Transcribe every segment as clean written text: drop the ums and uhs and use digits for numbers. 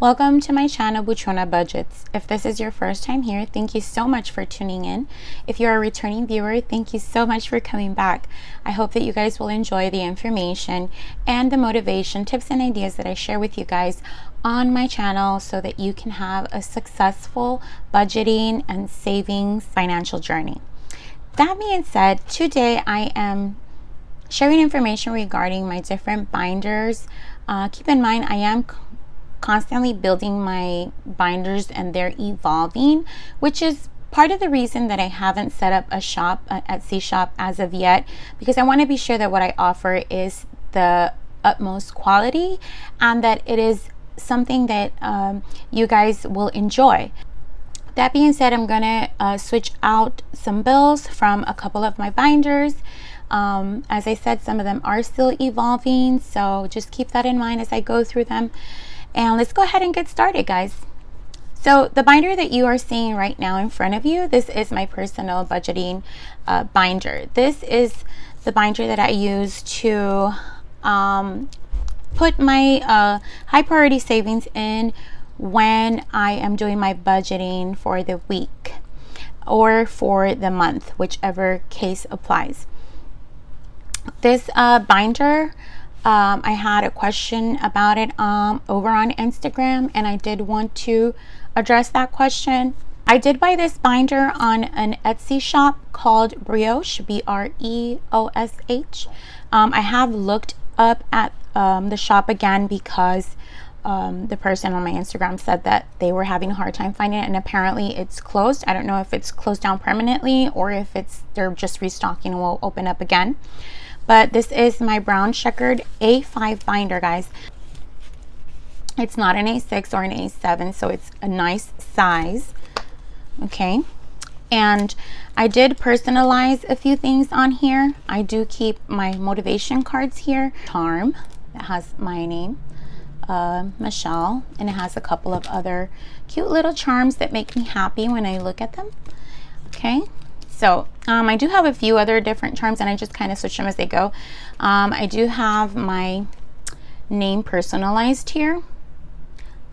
Welcome to my channel, Buchona Budgets. If this is your first time here, thank you so much for tuning in. If you're a returning viewer, thank you so much for coming back. I hope that you guys will enjoy the information and the motivation, tips, and ideas that I share with you guys on my channel so that you can have a successful budgeting and savings financial journey. That being said, today I am sharing information regarding my different binders. Keep in mind, I am constantly building my binders and they're evolving, which is part of the reason that I haven't set up a shop, an Etsy shop as of yet, because I want to be sure that what I offer is the utmost quality and that it is something that you guys will enjoy. That being said, I'm gonna switch out some bills from a couple of my binders. As I said, some of them are still evolving, so just keep that in mind as I go through them. And let's go ahead and get started, guys. So the binder that you are seeing right now in front of you, this is my personal budgeting binder. This is the binder that I use to put my high priority savings in when I am doing my budgeting for the week or for the month, whichever case applies. This binder, I had a question about it over on Instagram, and I did want to address that question. I did buy this binder on an Etsy shop called Brioche, B-R-E-O-S-H. I have looked up at the shop again because the person on my Instagram said that they were having a hard time finding it, and apparently it's closed. I don't know if it's closed down permanently or if they're just restocking and will open up again. But this is my brown checkered A5 binder, guys. It's not an A6 or an A7, so it's a nice size. Okay. And I did personalize a few things on here. I do keep my motivation cards here. Charm that has my name, Michelle, and it has a couple of other cute little charms that make me happy when I look at them. Okay. So I do have a few other different charms, and I just kind of switch them as they go. I do have my name personalized here.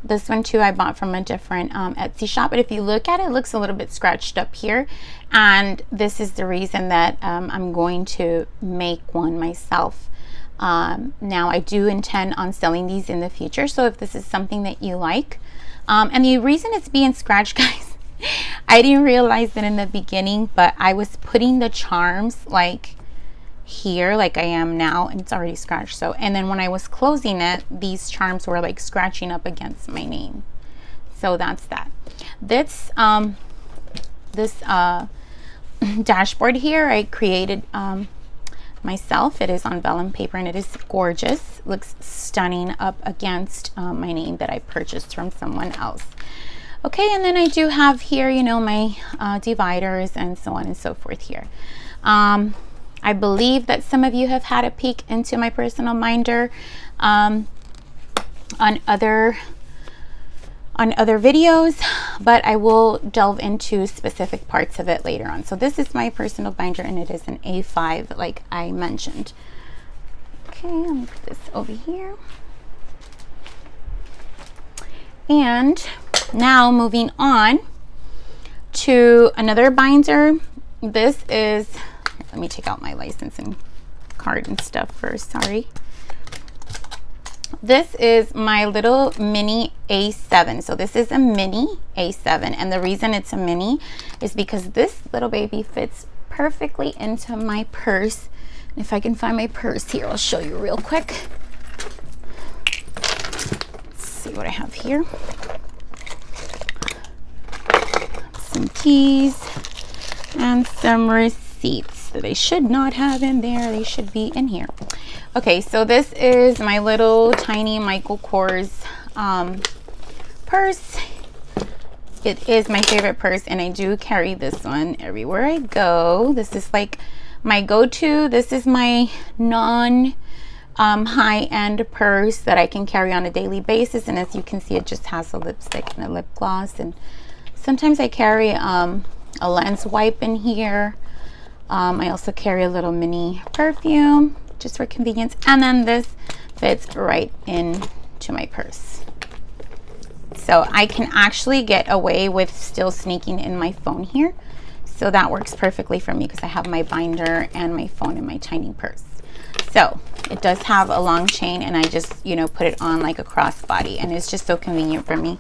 This one too I bought from a different Etsy shop, but if you look at it, it looks a little bit scratched up here, and this is the reason that I'm going to make one myself. Now I do intend on selling these in the future, so if this is something that you like, and the reason it's being scratched, guys, I didn't realize that in the beginning, but I was putting the charms like here, like I am now, and it's already scratched. So, and then when I was closing it, these charms were like scratching up against my name. So that's that. This dashboard here I created myself. It is on vellum paper and it is gorgeous. It looks stunning up against my name that I purchased from someone else. Okay, and then I do have here, you know, my dividers and so on and so forth here. I believe that some of you have had a peek into my personal binder on other videos, but I will delve into specific parts of it later on. So this is my personal binder, and it is an A5, like I mentioned. Okay, let me put this over here. And now moving on to another binder. This is, let me take out my licensing card and stuff first, sorry. This is my little mini A7. So this is a mini A7, and the reason it's a mini is because this little baby fits perfectly into my purse. If I can find my purse here, I'll show you real quick. See what I have here. Some keys and some receipts that I should not have in there. They should be in here. Okay, so this is my little tiny Michael Kors purse. It is my favorite purse, and I do carry this one everywhere I go. This is like my go-to. This is my high-end purse that I can carry on a daily basis, and as you can see, it just has a lipstick and a lip gloss, and sometimes I carry a lens wipe in here. I also carry a little mini perfume just for convenience, and then this fits right into my purse. So I can actually get away with still sneaking in my phone here. So that works perfectly for me because I have my binder and my phone in my tiny purse. So it does have a long chain, and I just, you know, put it on like a crossbody, and it's just so convenient for me.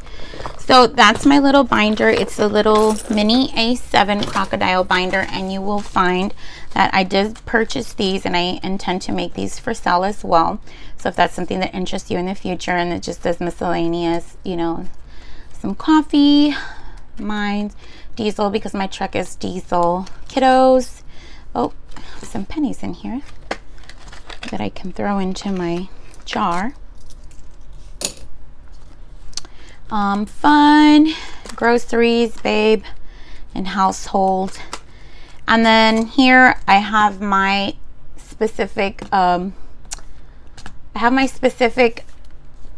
So that's my little binder. It's a little mini A7 crocodile binder, and you will find that I did purchase these, and I intend to make these for sale as well. So if that's something that interests you in the future, and it just does miscellaneous, you know, some coffee, mine, diesel, because my truck is diesel, kiddos. Oh, some pennies in here that I can throw into my jar. Fun, groceries, babe, and household. And then here I have my specific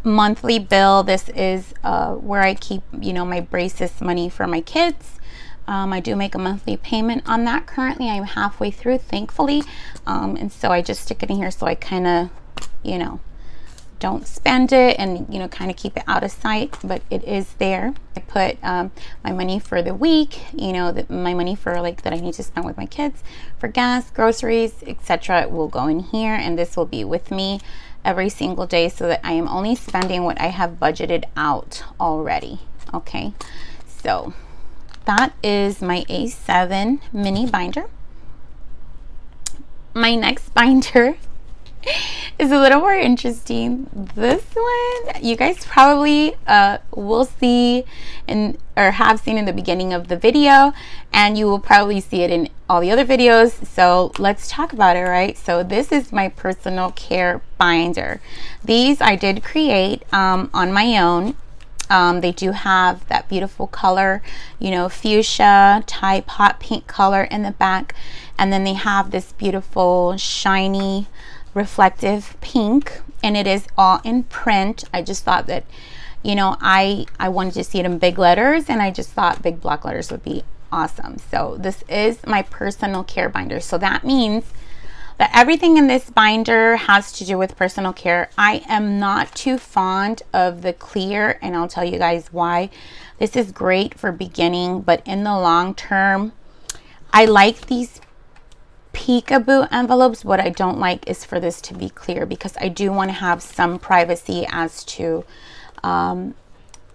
monthly bill. This is where I keep, you know, my braces money for my kids. I do make a monthly payment on that. Currently I'm halfway through, thankfully, and so I just stick it in here so I kind of, you know, don't spend it, and, you know, kind of keep it out of sight, but it is there. I put my money for the week, you know, my money for like that I need to spend with my kids for gas, groceries, etc. will go in here, and this will be with me every single day so that I am only spending what I have budgeted out already. Okay, so that is my A7 mini binder. My next binder is a little more interesting. This one you guys probably will see or have seen in the beginning of the video, and you will probably see it in all the other videos. So let's talk about it, right? So this is my personal care binder. These I did create on my own. They do have that beautiful color, you know, fuchsia type hot pink color in the back, and then they have this beautiful shiny reflective pink, and it is all in print. I just thought that, you know, I wanted to see it in big letters, and I just thought big block letters would be awesome. So this is my personal care binder. So that means that everything in this binder has to do with personal care. I am not too fond of the clear, and I'll tell you guys why. This is great for beginning, but in the long term, I like these peekaboo envelopes. What I don't like is for this to be clear, because I do want to have some privacy as to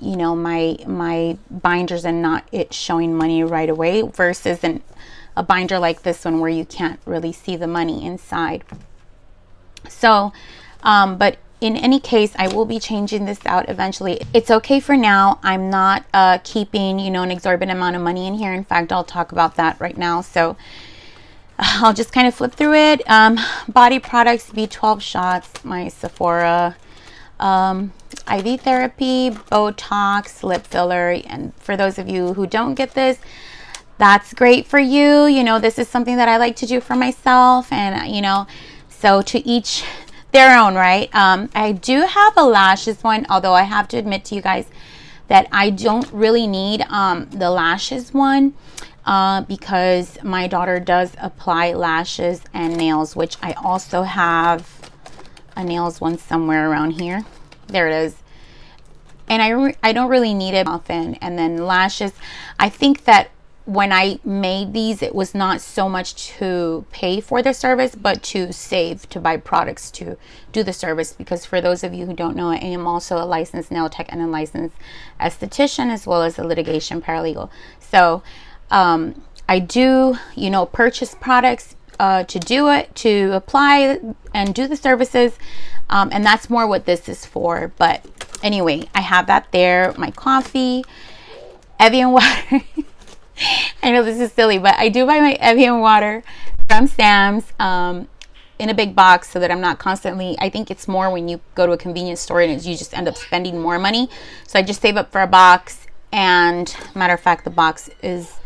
you know, my binders, and not it showing money right away, versus a binder like this one where you can't really see the money inside. So but in any case, I will be changing this out eventually. It's okay for now. I'm not keeping, you know, an exorbitant amount of money in here. In fact, I'll talk about that right now. So I'll just kind of flip through it. Body products, B12 shots, my Sephora, IV therapy, Botox, lip filler. And for those of you who don't get this, that's great for you. You know, this is something that I like to do for myself, and, you know, so to each their own, right? I do have a lashes one, although I have to admit to you guys that I don't really need the lashes one, because my daughter does apply lashes and nails, which I also have a nails one somewhere around here. There it is. And I don't really need it often. And then lashes, I think that when I made these, it was not so much to pay for the service, but to save, to buy products to do the service. Because for those of you who don't know, I am also a licensed nail tech and a licensed esthetician, as well as a litigation paralegal. So I do, you know, purchase products to do it, to apply and do the services, and that's more what this is for. But anyway, I have that there. My coffee, Evian water. I know this is silly, but I do buy my Evian water from Sam's in a big box, so that I'm not constantly, I think it's more when you go to a convenience store and you just end up spending more money. So I just save up for a box, and matter of fact, the box is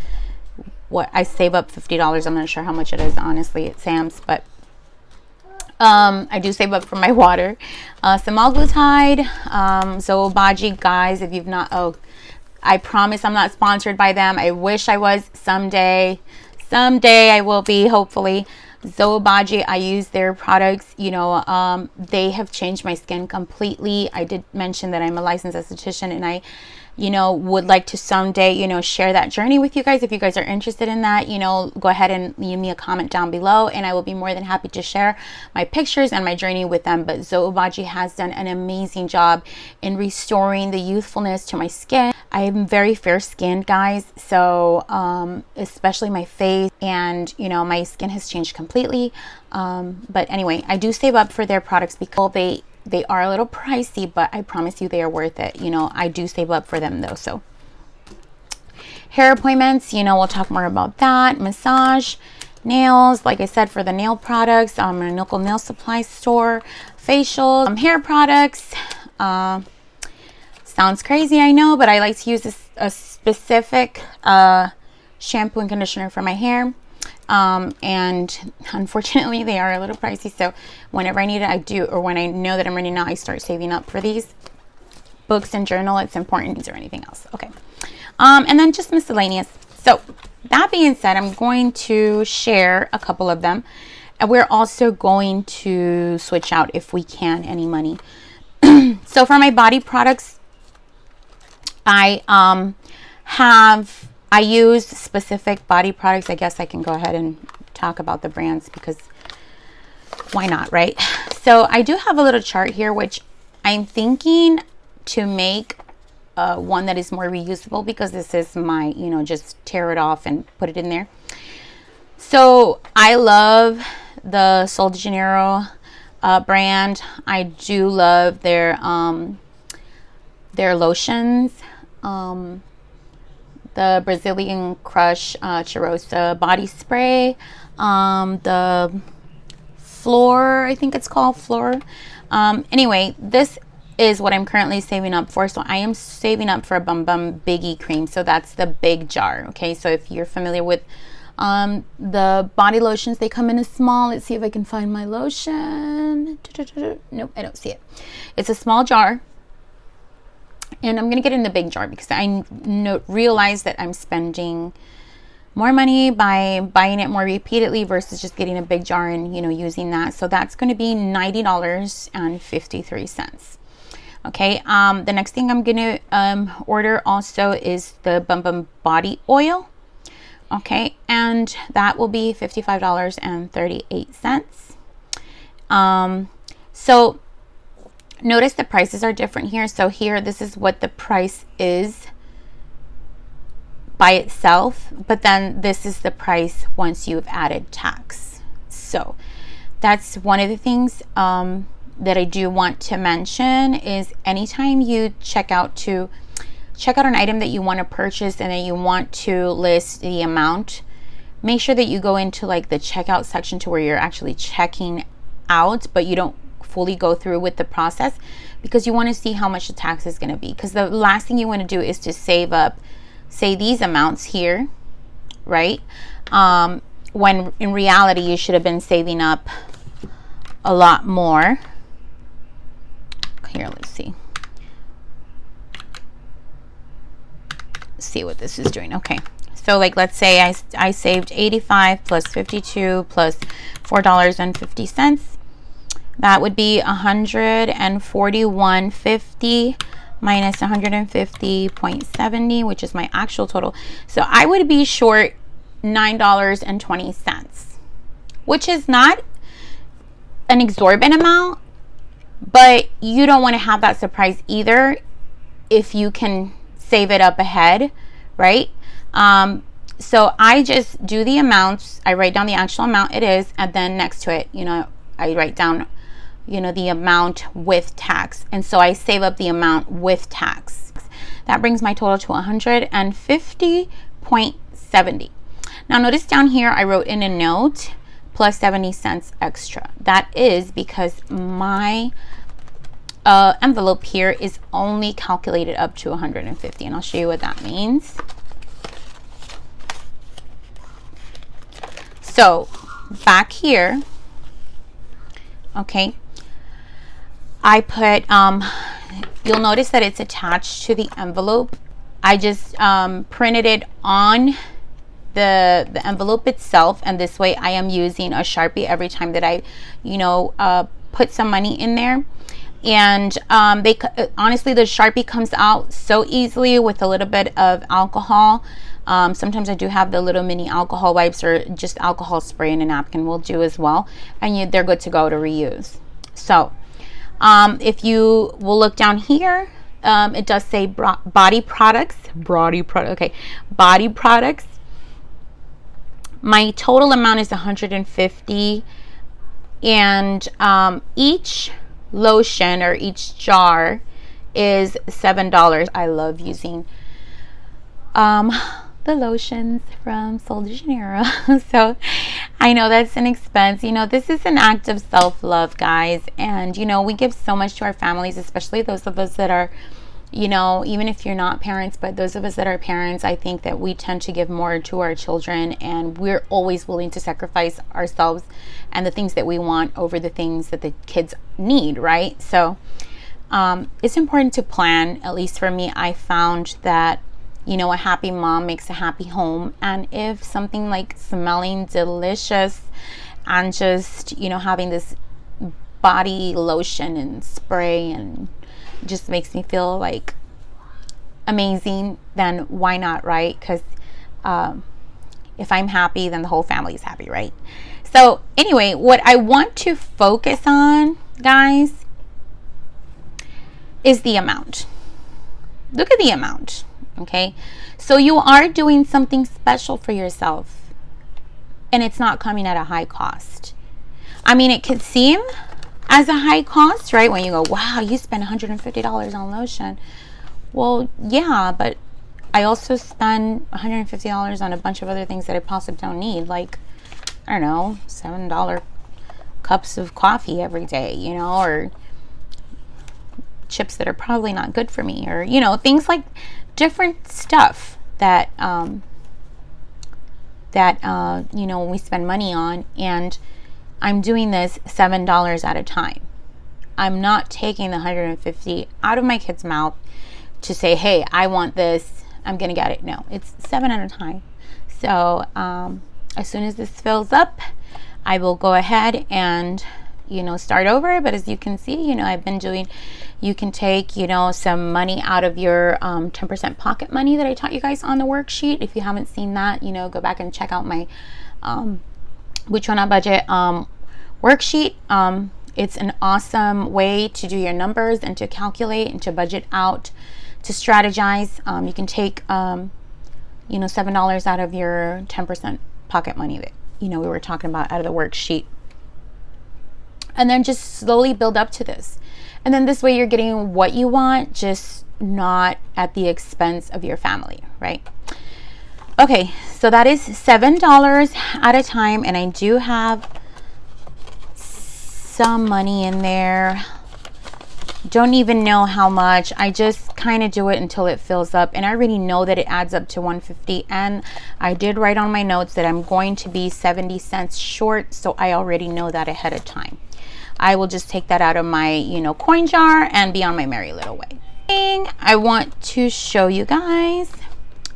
what I save up $50. I'm not sure how much it is, honestly, at Sam's, but I do save up for my water. Semaglutide, Zoobaji, guys, if you've not, I promise I'm not sponsored by them. I wish I was. Someday I will be, hopefully. Zoobaji, I use their products. You know, they have changed my skin completely. I did mention that I'm a licensed esthetician, and would like to someday, share that journey with you guys. If you guys are interested in that, go ahead and leave me a comment down below, and I will be more than happy to share my pictures and my journey with them. But Zoe Obagi has done an amazing job in restoring the youthfulness to my skin. I am very fair skinned, guys, so especially my face, and my skin has changed completely. But anyway, I do save up for their products because they are a little pricey, but I promise you they are worth it. I do save up for them though. So hair appointments, we'll talk more about that. Massage, nails, like I said, for the nail products, a local nail supply store. Facials, hair products. Sounds crazy, I know, but I like to use a specific shampoo and conditioner for my hair. And unfortunately they are a little pricey, so whenever I need it, I do, or when I know that I'm ready now, I start saving up for these. Books and journal, it's important, or anything else. Okay. And then just miscellaneous. So that being said, I'm going to share a couple of them, and we're also going to switch out, if we can, any money. So for my body products, I use specific body products. I guess I can go ahead and talk about the brands, because why not, right? So I do have a little chart here, which I'm thinking to make one that is more reusable, because this is my, just tear it off and put it in there. So I love the Sol de Janeiro brand. I do love their lotions. The Brazilian Crush Cheirosa body spray, the Floor, I think it's called Floor. Anyway, this is what I'm currently saving up for. So I am saving up for a Bum Bum Biggie cream. So that's the big jar. Okay, so if you're familiar with the body lotions, they come in a small. Let's see if I can find my lotion. Nope, I don't see it. It's a small jar. And I'm going to get in the big jar, because I realize that I'm spending more money by buying it more repeatedly versus just getting a big jar and, using that. So that's going to be $90.53. Okay. The next thing I'm going to order also is the Bum Bum body oil. Okay. And that will be $55.38. So notice the prices are different here. So here, this is what the price is by itself, but then this is the price once you've added tax. So that's one of the things that I do want to mention is anytime you check out an item that you want to purchase and then you want to list the amount, make sure that you go into like the checkout section to where you're actually checking out, but you don't fully go through with the process, because you want to see how much the tax is going to be. Because the last thing you want to do is to save up, say, these amounts here, right? When in reality you should have been saving up a lot more. Here, let's see. See what this is doing. Okay, so like let's say I saved 85 plus 52 plus $4.50. That would be 141.50 minus 150.70, which is my actual total. So I would be short $9.20, which is not an exorbitant amount, but you don't want to have that surprise either if you can save it up ahead, right? So I just do the amounts. I write down the actual amount it is, and then next to it, I write down the amount with tax. And so I save up the amount with tax. That brings my total to 150.70. Now notice down here, I wrote in a note plus 70 cents extra. That is because my envelope here is only calculated up to 150. And I'll show you what that means. So back here, okay, I put, you'll notice that it's attached to the envelope. I just printed it on the envelope itself, and this way I am using a Sharpie every time that I put some money in there. And honestly, the Sharpie comes out so easily with a little bit of alcohol. Sometimes I do have the little mini alcohol wipes, or just alcohol spray in a napkin will do as well, and they're good to go to reuse. So if you will look down here, it does say body products. Okay, body products. My total amount is $150, and each lotion or each jar is $7. I love using the lotions from Sol de Janeiro. So I know that's an expense. This is an act of self-love, guys, and we give so much to our families, especially those of us that are, even if you're not parents, but those of us that are parents, I think that we tend to give more to our children, and we're always willing to sacrifice ourselves and the things that we want over the things that the kids need, right? So it's important to plan. At least for me, I found that a happy mom makes a happy home. And if something like smelling delicious and just having this body lotion and spray and just makes me feel like amazing, then why not, right? Because if I'm happy, then the whole family is happy, right? So anyway, what I want to focus on, guys, is the amount. Look at the amount. Okay, so you are doing something special for yourself, and it's not coming at a high cost. I mean, it could seem as a high cost, right? When you go, wow, you spend $150 on lotion. Well, yeah, but I also spend $150 on a bunch of other things that I possibly don't need, like, I don't know, $7 cups of coffee every day, or chips that are probably not good for me, or things like different stuff that we spend money on. And I'm doing this $7 at a time. I'm not taking the $150 out of my kid's mouth to say, hey, I want this, I'm gonna get it. No, it's $7 at a time. So as soon as this fills up, I will go ahead and start over. But as you can see, I've been doing, you can take some money out of your 10% pocket money that I taught you guys on the worksheet. If you haven't seen that, go back and check out my Which One on Budget worksheet. It's an awesome way to do your numbers and to calculate and to budget out, to strategize. You can take $7 out of your 10% pocket money that we were talking about out of the worksheet, and then just slowly build up to this. And then this way you're getting what you want, just not at the expense of your family, right? Okay, so that is $7 at a time, and I do have some money in there. Don't even know how much. I just kind of do it until it fills up, and I already know that it adds up to $150. And I did write on my notes that I'm going to be 70 cents short, so I already know that ahead of time. I will just take that out of my coin jar and be on my merry little way. Thing I want to show you guys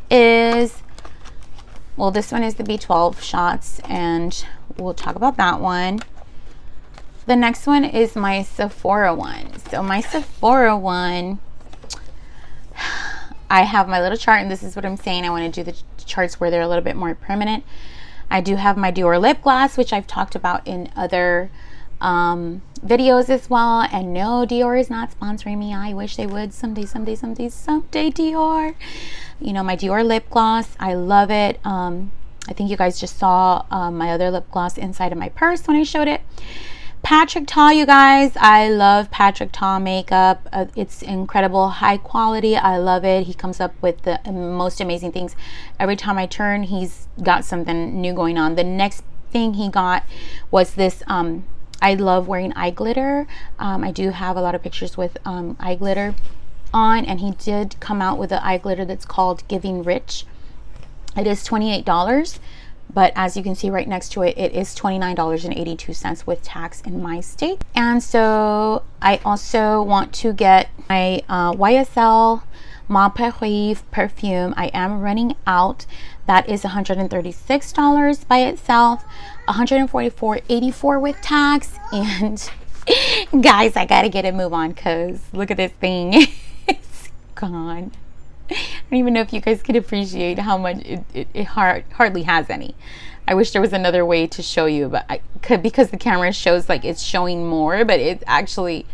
is, well, this one is the B12 shots, and we'll talk about that one. The next one is my Sephora one. So my Sephora one, I have my little chart, and this is what I'm saying. I want to do the charts where they're a little bit more permanent. I do have my Dior lip gloss, which I've talked about in other videos as well. And no, Dior is not sponsoring me. I wish they would someday, Dior. My Dior lip gloss, I love it. I think you guys just saw my other lip gloss inside of my purse when I showed it. Patrick Ta, you guys, I love Patrick Ta makeup. It's incredible, high quality. I love it. He comes up with the most amazing things. Every time I turn, he's got something new going on. The next thing he got was this, I love wearing eye glitter. I do have a lot of pictures with eye glitter on, and he did come out with an eye glitter that's called Giving Rich. It is $28. But as you can see right next to it, it is $29.82 with tax in my state. And so I also want to get my YSL Ma Prairie perfume. I am running out. That is $136 by itself, $144.84 with tax, and Guys, I gotta get a move on because look at this thing. It's gone. I don't even know if you guys could appreciate how much it hardly has any. I wish there was another way to show you, but I could, because the camera shows like it's showing more, but it actually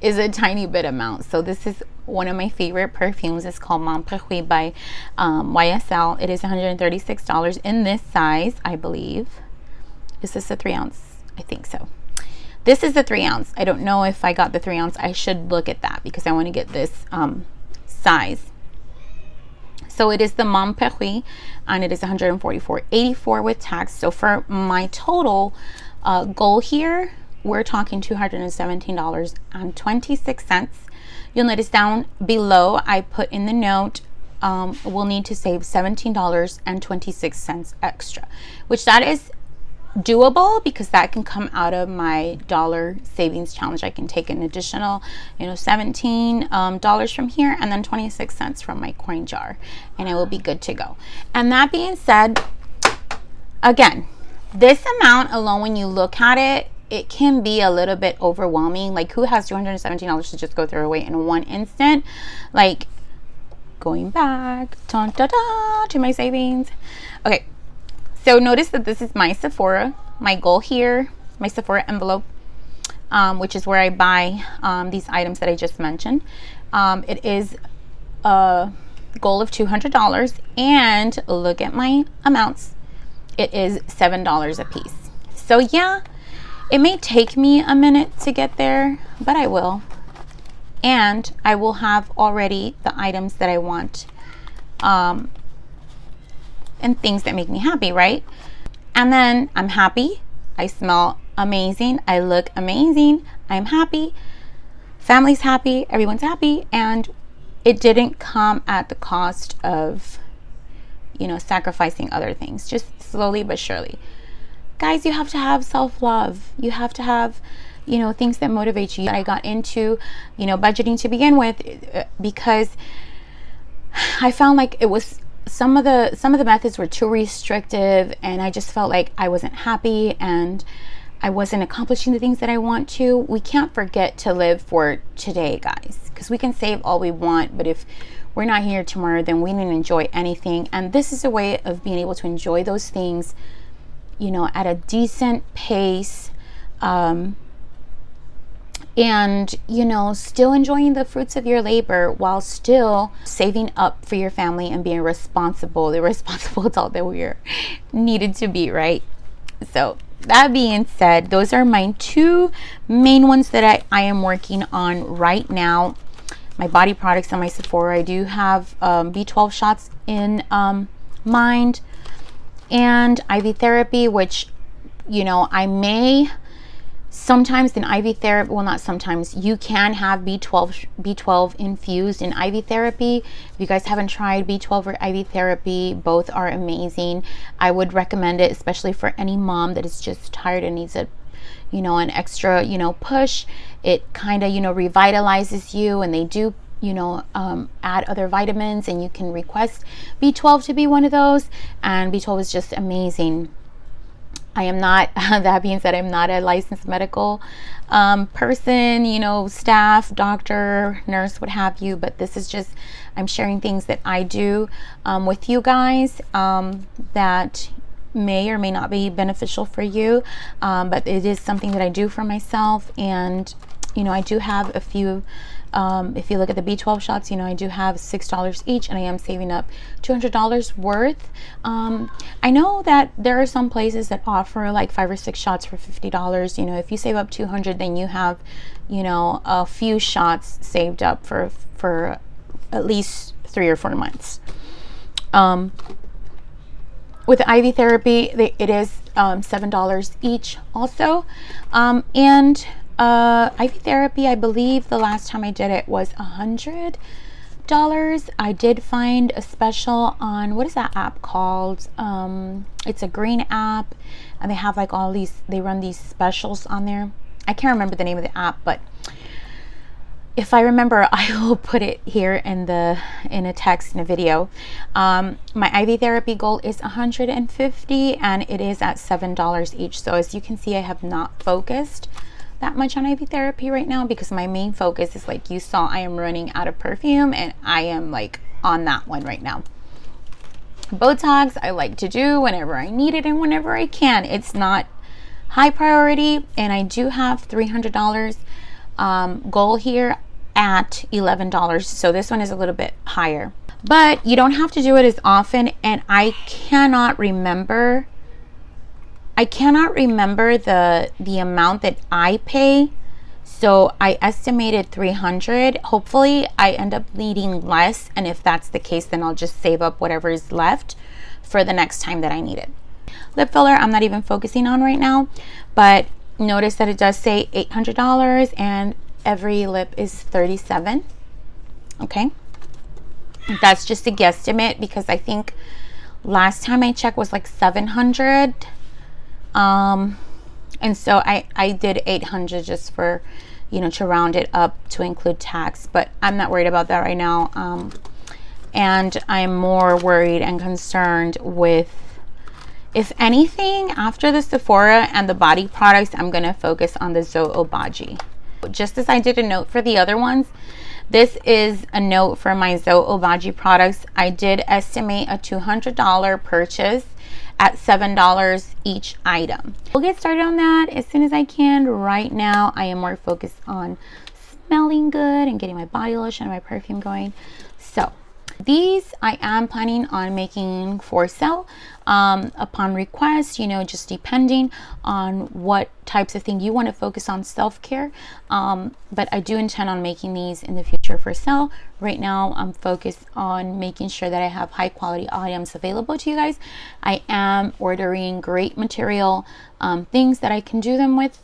is a tiny bit amount. So this is one of my favorite perfumes. It's called Mon Perfume by YSL. It is $136 in this size, I believe. Is this a 3 ounce? I think so. This is the 3 ounce. I don't know if I got the 3 ounce. I should look at that because I want to get this size. So it is the Mon Perfume, and it is $144.84 with tax. So for my total goal here, we're talking $217.26. You'll notice down below I put in the note we'll need to save $17.26 extra, which that is doable because that can come out of my dollar savings challenge. I can take an additional $17 from here and then 26 cents from my coin jar, and I will be good to go. And that being said, again, this amount alone, when you look at it, it can be a little bit overwhelming. Like, who has $217 to just go throw away in one instant? Like, going back to my savings. Okay, so notice that this is my Sephora, my goal here, my Sephora envelope, which is where I buy these items that I just mentioned. It is a goal of $200, and look at my amounts. It is $7 a piece. So yeah, it may take me a minute to get there, but I will. And I will have already the items that I want, and things that make me happy, right? And then I'm happy. I smell amazing. I look amazing. I'm happy. Family's happy. Everyone's happy. And it didn't come at the cost of, sacrificing other things. Just slowly but surely. Guys, you have to have self-love. You have to have, things that motivate you. I got into, budgeting to begin with because I found like it was some of the methods were too restrictive, and I just felt like I wasn't happy and I wasn't accomplishing the things that I want to. We can't forget to live for today, guys, because we can save all we want, but if we're not here tomorrow, then we didn't enjoy anything. And this is a way of being able to enjoy those things, at a decent pace, and still enjoying the fruits of your labor while still saving up for your family and being the responsible adult that we are needed to be, right? So that being said, those are my two main ones that I am working on right now. My body products and my Sephora. I do have B12 shots in mind, and IV therapy, which I may sometimes in IV therapy, well, not sometimes, you can have B12 infused in IV therapy. If you guys haven't tried B12 or IV therapy, both are amazing. I would recommend it, especially for any mom that is just tired and needs an extra, push. It kind of, revitalizes you, and they do, add other vitamins, and you can request B12 to be one of those, and B12 is just amazing. I am not, that being said, I'm not a licensed medical person, staff, doctor, nurse, what have you, but this is just, I'm sharing things that I do with you guys that may or may not be beneficial for you, but it is something that I do for myself. And I do have a few, if you look at the B12 shots, I do have $6 each, and I am saving up $200 worth. I know that there are some places that offer like 5 or 6 shots for $50. If you save up $200, then you have, a few shots saved up for at least 3 or 4 months. With the IV therapy, it is $7 each also, and IV therapy, I believe the last time I did it was $100. I did find a special on, what is that app called? It's a green app, and they have like all these, they run these specials on there. I can't remember the name of the app, but if I remember, I will put it here in a text, in a video. My IV therapy goal is $150, and it is at $7 each. So as you can see, I have not focused that much on IV therapy right now because my main focus is, like you saw, I am running out of perfume and I am like on that one right now. Botox I like to do whenever I need it and whenever I can. It's not high priority, and I do have $300 goal here at $11, so this one is a little bit higher, but you don't have to do it as often. And I cannot remember the amount that I pay, so I estimated 300. Hopefully I end up needing less, and if that's the case, then I'll just save up whatever is left for the next time that I need it. Lip filler I'm not even focusing on right now, but notice that it does say $800 and every lip is 37. Okay, that's just a guesstimate because I think last time I checked was like 700, and so I did 800 just for, you know, to round it up to include tax, but I'm not worried about that right now. And I'm more worried and concerned with, if anything, after the Sephora and the body products, I'm going to focus on the Zoe Obagi. Just as I did a note for the other ones, this is a note for my Zoe Obagi products. I did estimate a $200 purchase at $7 each item. We'll get started on that as soon as I can. Right now, I am more focused on smelling good and getting my body lotion and my perfume going. So these I am planning on making for sale upon request, you know, just depending on what types of thing you want to focus on self-care. But I do intend on making these in the future for sale. Right now I'm focused on making sure that I have high quality items available to you guys. I am ordering great material, things that I can do them with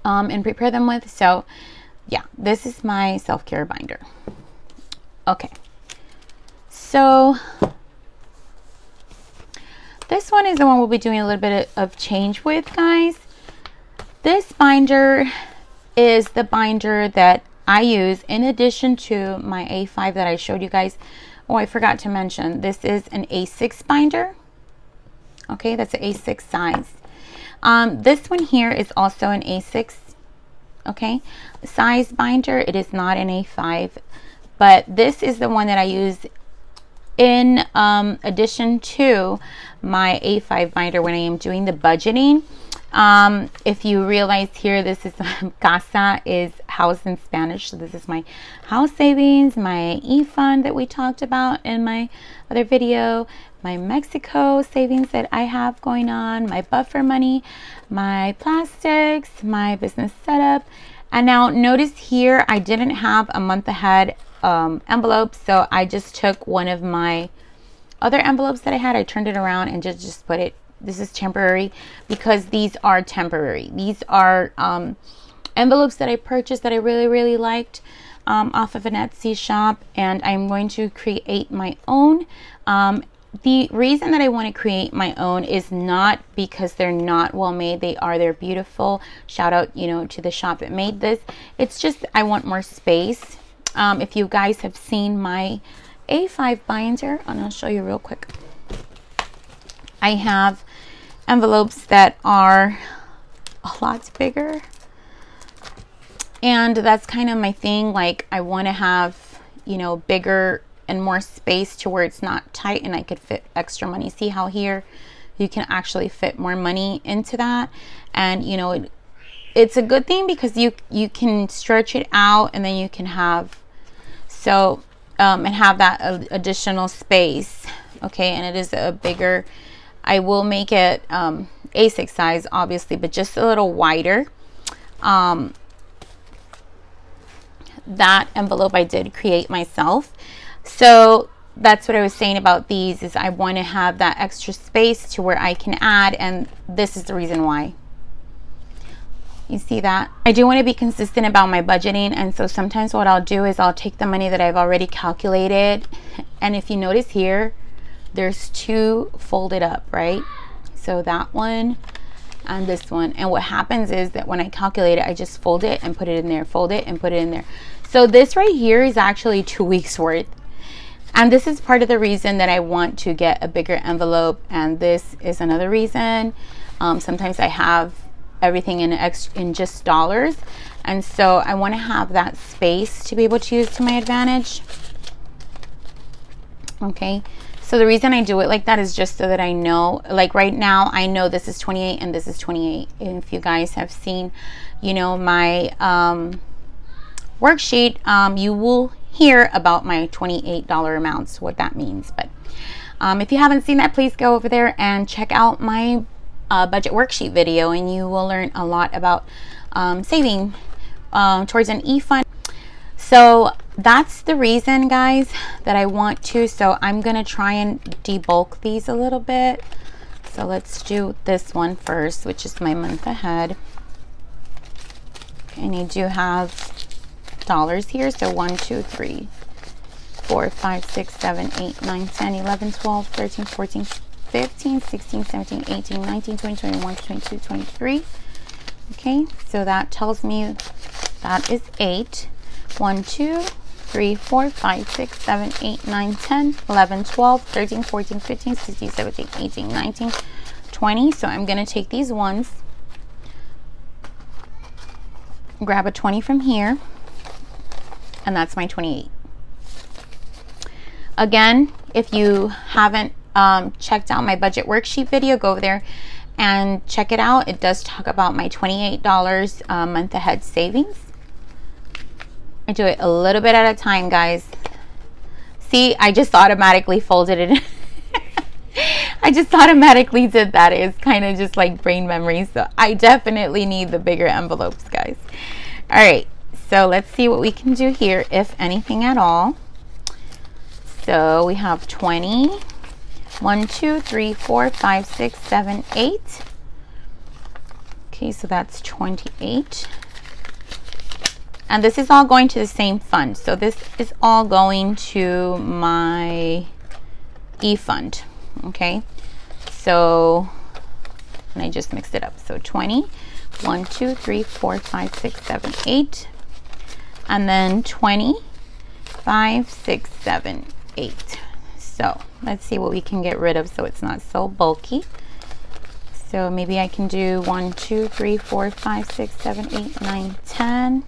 and prepare them with. So yeah, this is my self-care binder. Okay, so this one is the one we'll be doing a little bit of change with, guys. This binder is the binder that I use in addition to my A5 that I showed you guys. Oh, I forgot to mention, this is an A6 binder. Okay, that's an A6 size. This one here is also an A6, okay, size binder. It is not an A5, but this is the one that I use in addition to my A5 binder when I am doing the budgeting. If you realize here, this is casa is house in Spanish, so this is my house savings, my e-fund that we talked about in my other video, my Mexico savings that I have going on, my buffer money, my plastics, my business setup. And now notice here I didn't have a month ahead envelope, so I just took one of my other envelopes that I had, I turned it around and just put it, this is temporary, because these are temporary. These are envelopes that I purchased that I really liked off of an Etsy shop, and I'm going to create my own. The reason that I want to create my own is not because they're not well made. They're beautiful. Shout out, you know, to the shop that made this. It's just I want more space. If you guys have seen my A5 binder, and I'll show you real quick. I have envelopes that are a lot bigger, and that's kind of my thing. Like, I want to have, you know, bigger and more space to where it's not tight and I could fit extra money. See how here you can actually fit more money into that, and you know, it's a good thing because you can stretch it out, and then you can have and have that additional space. Okay, and it is a bigger, I will make it A6 size obviously, but just a little wider. That envelope I did create myself, so that's what I was saying about these, is I want to have that extra space to where I can add, and this is the reason why. You see that? I do want to be consistent about my budgeting, and so sometimes what I'll do is I'll take the money that I've already calculated, and if you notice here, there's two folded up, right? So that one and this one, and what happens is that when I calculate it, I just fold it and put it in there, fold it and put it in there. So this right here is actually 2 weeks worth, and this is part of the reason that I want to get a bigger envelope, and this is another reason. Sometimes I have everything in just dollars. And so I want to have that space to be able to use to my advantage. Okay, so the reason I do it like that is just so that I know, like right now, I know this is 28 and this is 28. And if you guys have seen, you know, my worksheet, you will hear about my $28 amounts, what that means. But if you haven't seen that, please go over there and check out my budget worksheet video, and you will learn a lot about saving towards an e-fund. So that's the reason, guys, that I want to. So I'm going to try and debulk these a little bit. So let's do this one first, which is my month ahead. And you do have dollars here. So 1, 2, 3, 4, 5, 6, 7, 8, 9, 10, 11, 12, 13, 14, 15, 16, 17, 18, 19, 20, 21, 22, 23. Okay, so that tells me that is 8. 1, 2, 3, 4, 5, 6, 7, 8, 9, 10, 11, 12, 13, 14, 15, 16, 17, 18, 19, 20. So I'm going to take these ones, grab a 20 from here, and that's my 28. Again, if you haven't checked out my budget worksheet video, go over there and check it out. It does talk about my $28 month ahead savings. I do it a little bit at a time, guys. See, I just automatically folded it. I just automatically did that. It's kind of just like brain memory. So I definitely need the bigger envelopes, guys. All right, so let's see what we can do here, if anything at all. So we have 20. 1, 2, 3, 4, 5, 6, 7, 8. Okay, so that's 28. And this is all going to the same fund. So this is all going to my e-fund. Okay, so, and I just mixed it up. So 20, 1, 2, 3, 4, 5, 6, 7, 8. And then 20, 5, 6, 7, 8. So let's see what we can get rid of so it's not so bulky. So maybe I can do 1, 2, 3, 4, 5, 6, 7, 8, 9, 10,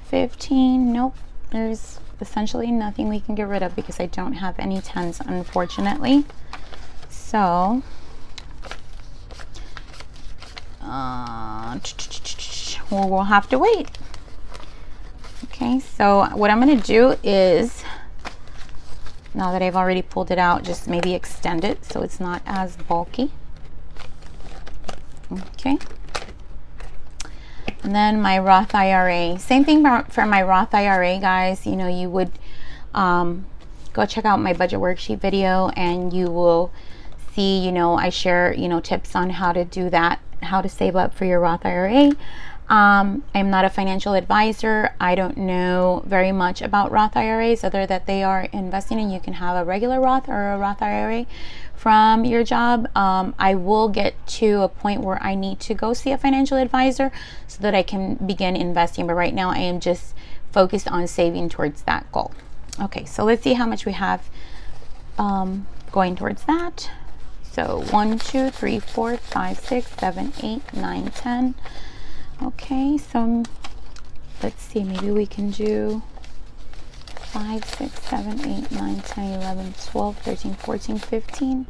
15. Nope, there's essentially nothing we can get rid of because I don't have any 10s, unfortunately. So we'll have to wait. Okay, so what I'm going to do is, now that I've already pulled it out, just maybe extend it so it's not as bulky. Okay. And then my Roth IRA. Same thing for my Roth IRA, guys. You know, you would go check out my budget worksheet video and you will see, you know, I share, you know, tips on how to do that, how to save up for your Roth IRA. I'm not a financial advisor. I don't know very much about Roth IRAs other that they are investing in. You can have a regular Roth or a Roth IRA from your job. I will get to a point where I need to go see a financial advisor so that I can begin investing. But right now I am just focused on saving towards that goal. Okay, so let's see how much we have going towards that. So 1, 2, 3, 4, 5, 6, 7, 8, 9, 10. Okay, so let's see, maybe we can do 5, 6, 7, 8, 9, 10, 11, 12, 13, 14, 15.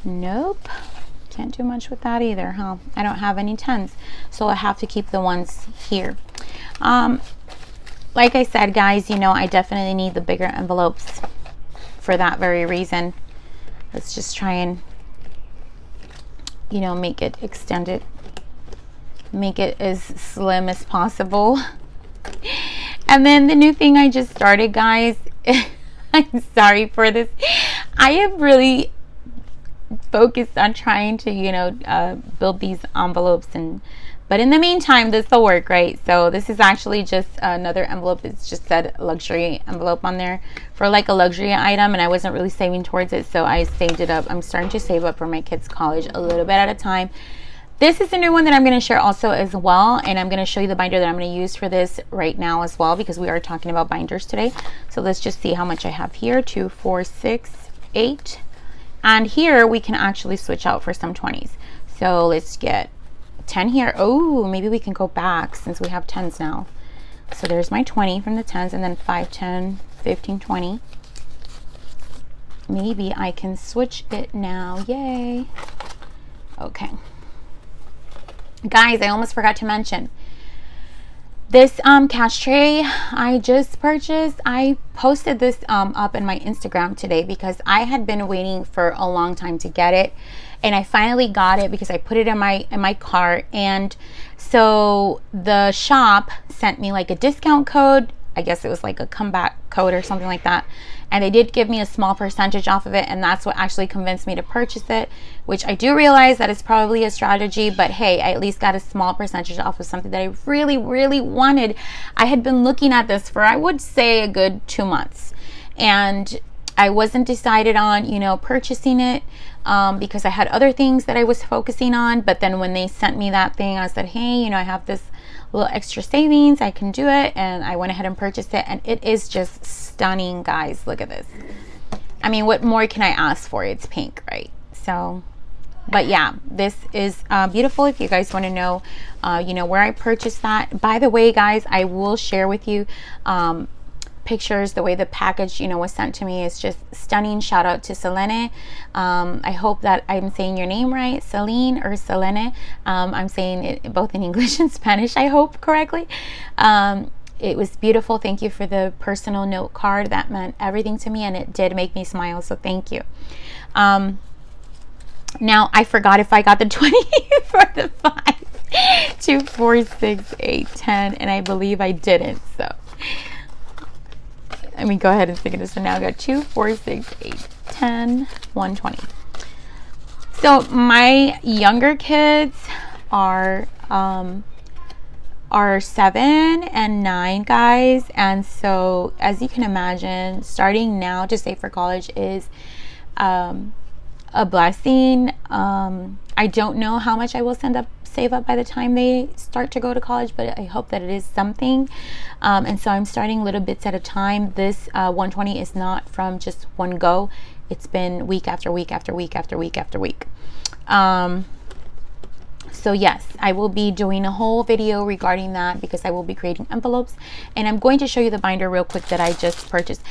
Nope, can't do much with that either, huh? I don't have any 10s, so I have to keep the ones here. Like I said, guys, you know, I definitely need the bigger envelopes for that very reason. Let's just try and, you know, make it extended. Make it as slim as possible. And then the new thing I just started, guys, I'm sorry for this. I am really focused on trying to, you know, build these envelopes, but in the meantime, this will work, right? So this is actually just another envelope. It's just said luxury envelope on there for like a luxury item, and I wasn't really saving towards it, so I saved it up. I'm starting to save up for my kids' college a little bit at a time. This is a new one that I'm going to share also as well, and I'm going to show you the binder that I'm going to use for this right now as well, because we are talking about binders today. So let's just see how much I have here. 2, 4, 6, 8, and here we can actually switch out for some 20s. So let's get 10 here. Oh, maybe we can go back since we have 10s now. So there's my 20 from the 10s, and then 5, 10, 15, 20. Maybe I can switch it now. Yay. Okay. Guys, I almost forgot to mention this cash tray I just purchased. I posted this up in my Instagram today because I had been waiting for a long time to get it, and I finally got it because I put it in my cart. And so the shop sent me like a discount code. I guess it was like a comeback code or something like that, and they did give me a small percentage off of it, and that's what actually convinced me to purchase it, which I do realize that is probably a strategy, but hey, I at least got a small percentage off of something that I really, really wanted. I had been looking at this for, I would say, a good 2 months, and I wasn't decided on, you know, purchasing it because I had other things that I was focusing on. But then when they sent me that thing, I said, hey, you know, I have this little extra savings, I can do it. And I went ahead and purchased it, and it is just stunning, guys. Look at this. I mean, what more can I ask for? It's pink, right? So, but yeah, this is beautiful. If you guys want to know, you know, where I purchased that. By the way, guys, I will share with you pictures. The way the package, you know, was sent to me is just stunning. Shout out to Selene. I hope that I'm saying your name right, Celine or Selene. I'm saying it both in English and Spanish, I hope correctly. It was beautiful. Thank you for the personal note card. That meant everything to me, and it did make me smile, so thank you. Now I forgot if I got the 20 for the 5, 2, 4, 6, 8, 10, and I believe I didn't. So let me go ahead and stick it. So now I got 2, 4, 6, 8, 10, 120. So my younger kids are 7 and 9, guys, and so as you can imagine, starting now to save for college is a blessing. I don't know how much I will save up by the time they start to go to college, but I hope that it is something. And so I'm starting little bits at a time. This 120 is not from just one go. It's been week after week after week after week after week. So yes, I will be doing a whole video regarding that because I will be creating envelopes, and I'm going to show you the binder real quick that I just purchased.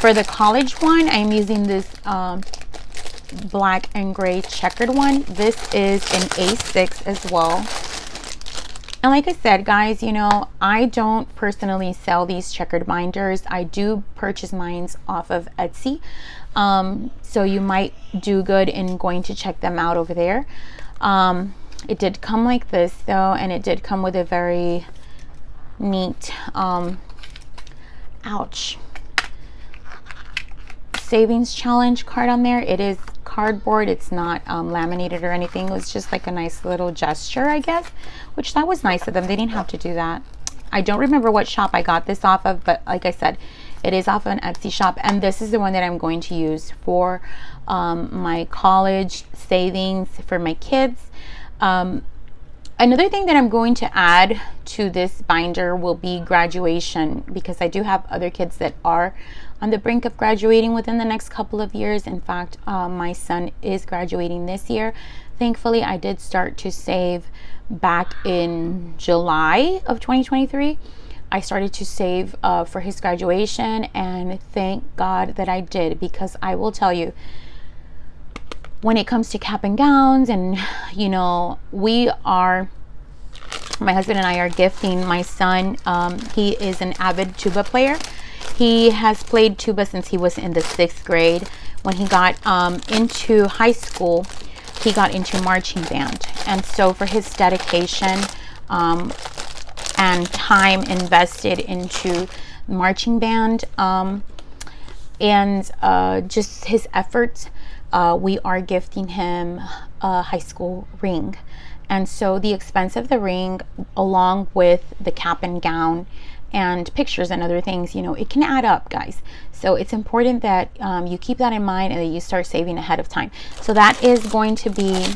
For the college one, I'm using this black and gray checkered one. This is an A6 as well. And like I said, guys, you know, I don't personally sell these checkered binders. I do purchase mine off of Etsy. So you might do good in going to check them out over there. It did come like this though, and it did come with a very neat savings challenge card on there. It is cardboard, it's not laminated or anything. It was just like a nice little gesture, I guess, which that was nice of them. They didn't have to do that. I don't remember what shop I got this off of, but like I said, it is off of an Etsy shop, and this is the one that I'm going to use for my college savings for my kids. Another thing that I'm going to add to this binder will be graduation, because I do have other kids that are on the brink of graduating within the next couple of years. In fact, my son is graduating this year. Thankfully, I did start to save back in July of 2023. I started to save for his graduation, and thank God that I did, because I will tell you, when it comes to cap and gowns, and you know, my husband and I are gifting my son. He is an avid tuba player. He has played tuba since he was in the 6th grade. When he got into high school, he got into marching band, and so for his dedication and time invested into marching band and just his efforts, we are gifting him a high school ring. And so the expense of the ring, along with the cap and gown and pictures and other things, you know, it can add up, guys. So it's important that you keep that in mind and that you start saving ahead of time. So that is going to be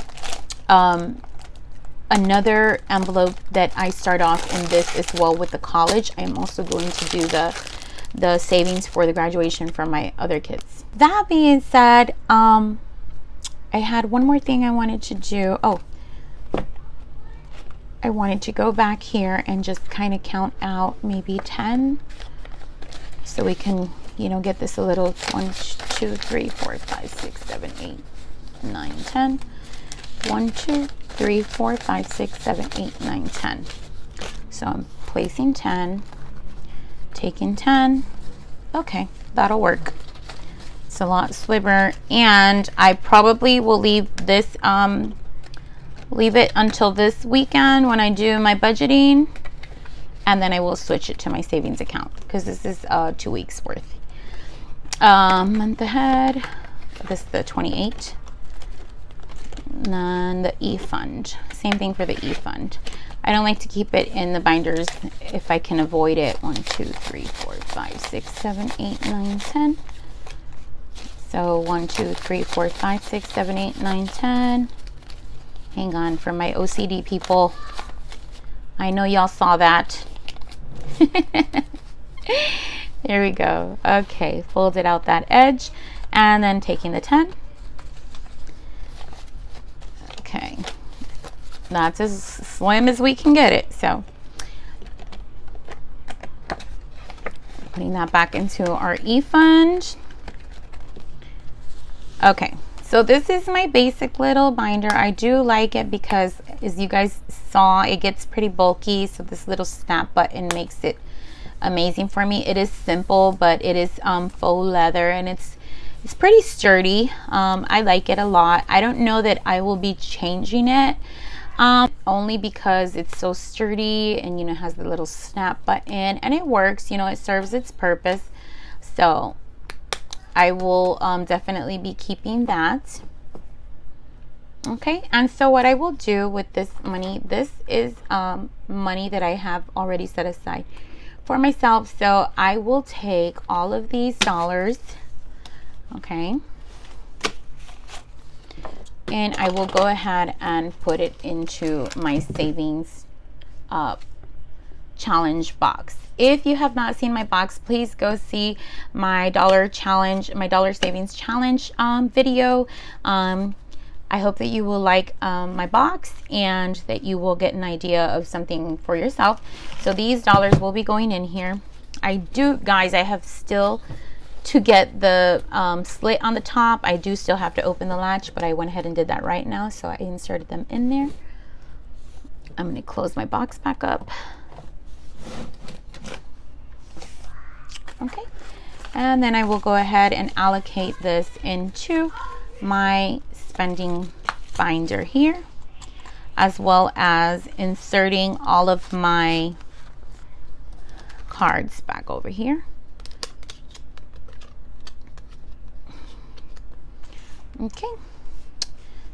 another envelope that I start off in this as well with the college. I am also going to do the savings for the graduation for my other kids. That being said, I had one more thing I wanted to do. Oh, I wanted to go back here and just kind of count out maybe 10 so we can, you know, get this a little 1, 2, 3, 4, 5, 6, 7, 8, 9, 10. 1, 2, 3, 4, 5, 6, 7, 8, 9, 10. So I'm placing 10, taking 10. Okay, that'll work. It's a lot slimmer, and I probably will leave this leave it until this weekend when I do my budgeting, and then I will switch it to my savings account because this is 2 weeks worth. Month ahead, this is the 28th. And then the e-fund, same thing for the e-fund. I don't like to keep it in the binders if I can avoid it. 1, 2, 3, 4, 5, 6, 7, 8, 9, 10. So 1, 2, 3, 4, 5, 6, 7, 8, 9, 10. Hang on, for my OCD people. I know y'all saw that. There we go. Okay, folded out that edge and then taking the 10. Okay, that's as slim as we can get it. So putting that back into our e-fund. Okay, so this is my basic little binder. I do like it because, as you guys saw, it gets pretty bulky. So this little snap button makes it amazing for me. It is simple, but it is faux leather, and it's pretty sturdy. I like it a lot. I don't know that I will be changing it, only because it's so sturdy and, you know, has the little snap button and it works, you know, it serves its purpose. So I will definitely be keeping that. Okay, and so what I will do with this money, this is money that I have already set aside for myself. So I will take all of these dollars, okay, and I will go ahead and put it into my savings challenge box. If you have not seen my box, please go see my dollar challenge, my dollar savings challenge video. I hope that you will like my box and that you will get an idea of something for yourself. So these dollars will be going in here. Guys, I have still to get the slit on the top. I do still have to open the latch, but I went ahead and did that right now. So I inserted them in there. I'm going to close my box back up. Okay, and then I will go ahead and allocate this into my spending binder here, as well as inserting all of my cards back over here. Okay,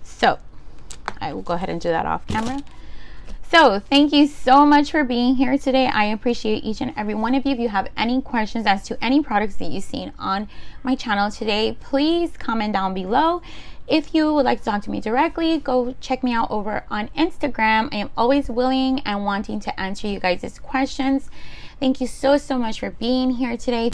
so I will go ahead and do that off camera. So thank you so much for being here today. I appreciate each and every one of you. If you have any questions as to any products that you've seen on my channel today, please comment down below. If you would like to talk to me directly, go check me out over on Instagram. I am always willing and wanting to answer you guys' questions. Thank you so much for being here today.